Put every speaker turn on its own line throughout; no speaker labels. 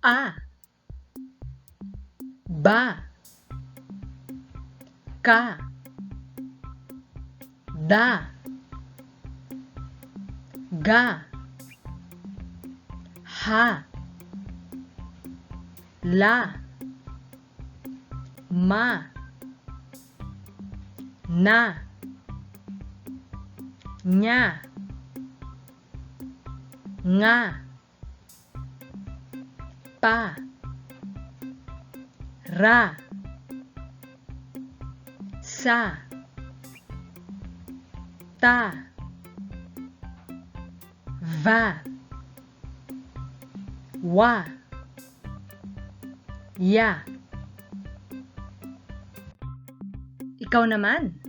A, ba, ka, da, ga, ha, la, ma, na, nya, nga, pa, ra, sa, ta, va, wa, ya. Ikaw naman.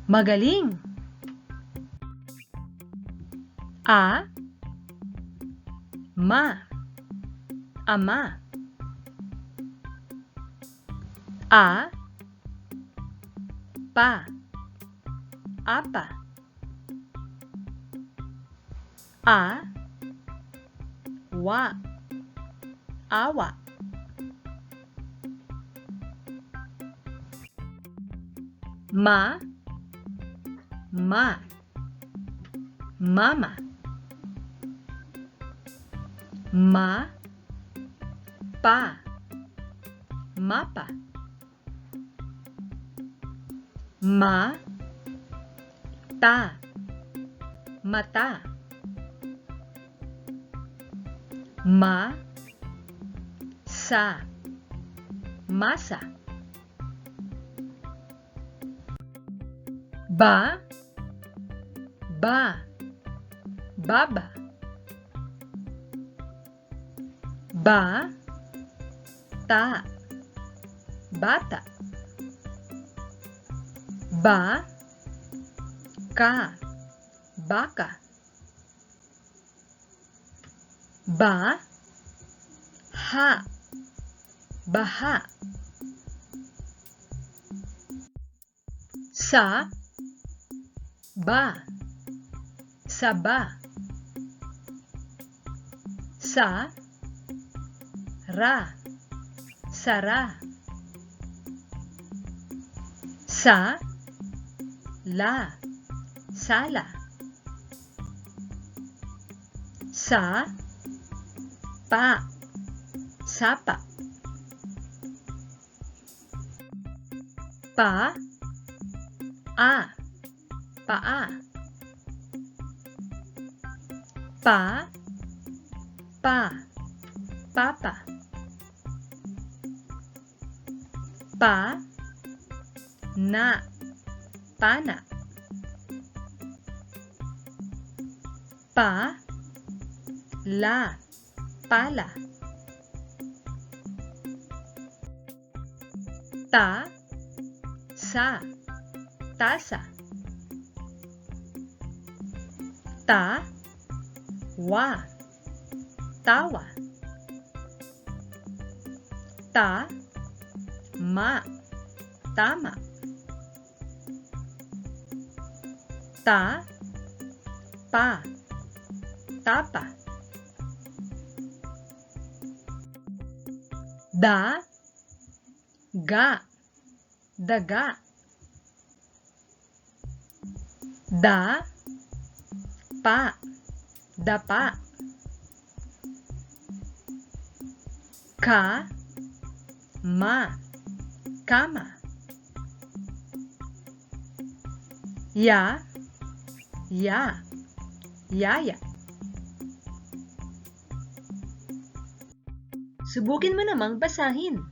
Magaling. A, ma, ama. A, pa, apa. A, wa, awa. Ma, mama. Ma, pa, mapa. Ma, ta, mata. Ma, sa, masa. Ba, baba. Ba, ta, bata. Ba, ka, baka. Ba, ha, baha. Sa, ba, saba. Sa, ra, sara. Sa, la, sala. Sa, pa, sapa. Pa, a, paa. Pa, papa. Pa, na, pana. Pa, la, pala. Ta, sa, tasa. Ta, wa, tawa. Ta, ma, tama. Ta, pa, tapa. Da, ga, daga. Da, pa, dapa. Ka, ma, kama. Ya, ya, yaya. Subukin mo namang basahin.